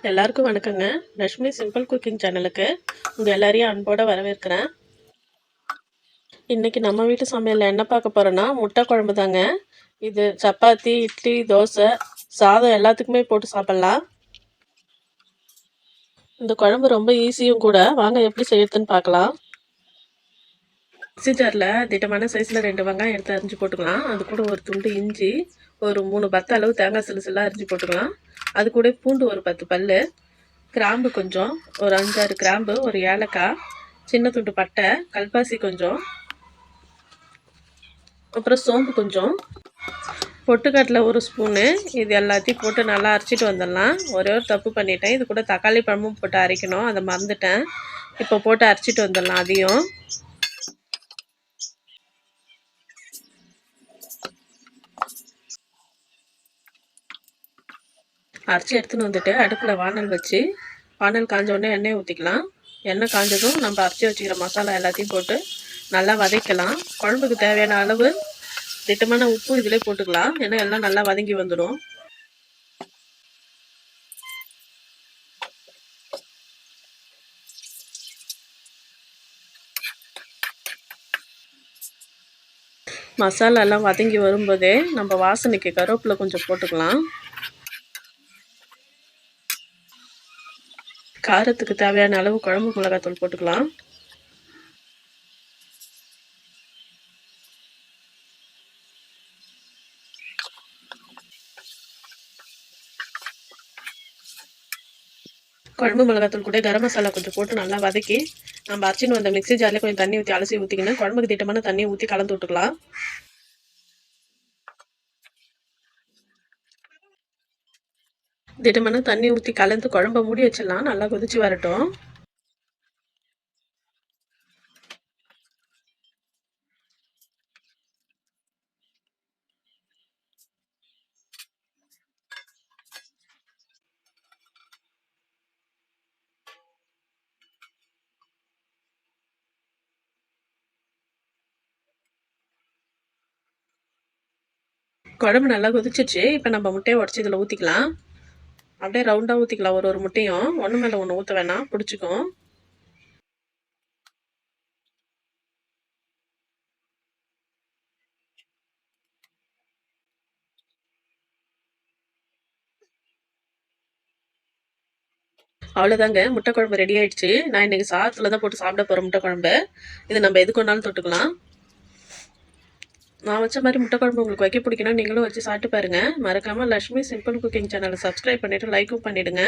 எல்லாருக்கும் வணக்கங்க. Lakshmi simple cooking சேனலுக்கு உங்கள் எல்லாரையும் அன்போடு வரவேற்கிறேன். இன்றைக்கி நம்ம வீட்டு சமையலில் என்ன பார்க்க போகிறோன்னா முட்டை குழம்பு தாங்க. இது சப்பாத்தி, இட்லி, தோசை, சாதம் எல்லாத்துக்குமே போட்டு சாப்பிட்லாம். இந்த குழம்பு ரொம்ப ஈஸியும் கூட. வாங்க எப்படி செய்யறதுன்னு பார்க்கலாம். மிக்ஸி ஜாரில் திட்டமான சைஸில் 2 வெங்காயம் எடுத்து அரிஞ்சு போட்டுக்கலாம். அது கூட ஒரு துண்டு இஞ்சி, ஒரு 3 பத்து அளவு தேங்காய் சிலுசெல்லாம் அரிஞ்சு போட்டுக்கலாம். அது கூட பூண்டு ஒரு 10 பல், கிராம்பு கொஞ்சம், ஒரு 5-6 கிராம்பு, ஒரு ஏலக்காய், சின்ன துண்டு பட்டை, கல்பாசி கொஞ்சம், அப்புறம் சோம்பு கொஞ்சம், பொட்டுக்கடலை ஒரு ஸ்பூனு. இது எல்லாத்தையும் போட்டு நல்லா அரைச்சிட்டு வந்துடலாம். ஒரே ஒரு தப்பு பண்ணிட்டேன், இது கூட தக்காளி பழமும் போட்டு அரைக்கணும், அதை மறந்துட்டேன். இப்போ போட்டு அரைச்சிட்டு வந்துடலாம். அதையும் அரைச்சி எடுத்துன்னு வந்துட்டு அடுப்பில் வானல் வச்சு, வானல் காஞ்ச உடனே எண்ணெய் ஊற்றிக்கலாம். எண்ணெய் காஞ்சதும் நம்ம அரைச்சி வச்சுக்கிற மசாலா எல்லாத்தையும் போட்டு நல்லா வதக்கலாம். குழம்புக்கு தேவையான அளவு திட்டமான உப்பு இதிலே போட்டுக்கலாம், ஏன்னா எல்லாம் நல்லா வதங்கி வந்துடும். மசாலா எல்லாம் வதங்கி வரும்போதே நம்ம வாசனைக்கு கருவேப்பிலை கொஞ்சம் போட்டுக்கலாம். காரத்துக்கு தேவையான அளவு குழம்பு மிளகாத்தூள் போட்டுக்கலாம். குழம்பு மிளகாத்தூள் கூட கரம் மசாலா கொஞ்சம் போட்டு நல்லா வதக்கி நம்ம அரைச்சின்னு வந்த மிக்ஸி ஜாரில் கொஞ்சம் தண்ணி ஊற்றி அலசி ஊற்றிக்கின்னு குழம்புக்கு திட்டமான தண்ணியை ஊற்றி கலந்து விட்டுக்கலாம். திட்டமான தண்ணி ஊற்றி கலந்து குழம்பை மூடி வச்சிடலாம். நல்லா கொதிச்சு வரட்டும். குழம்பு நல்லா கொதிச்சிச்சு. இப்போ நம்ம முட்டையை உடச்சி இதில் ஊற்றிக்கலாம். அப்படியே ரவுண்டாக ஊற்றிக்கலாம். ஒரு முட்டையும் ஒன்று மேலே ஒன்று ஊற்ற வேணாம், பிடிச்சிக்கும். அவ்வளோதாங்க, முட்டை குழம்பு ரெடி ஆயிடுச்சு. நான் இன்றைக்கி சாதத்தில் தான் போட்டு சாப்பிட போகிறேன் முட்டை குழம்பு. இது நம்ம எதுக்கு வேணாலும் தொட்டுக்கலாம். நான் வச்ச மாதிரி முட்டை குழம்பு உங்களுக்கு வைக்க பிடிக்கணும், நீங்களும் வச்சு சாப்பிட்டு பாருங்கள். மறக்காமல் லக்ஷ்மி சிம்பிள் குக்கிங் சேனலை சப்ஸ்கிரைப் பண்ணிவிட்டு லைக்கும் பண்ணிவிடுங்க.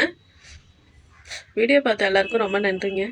வீடியோ பார்த்த எல்லாருக்கும் ரொம்ப நன்றிங்க.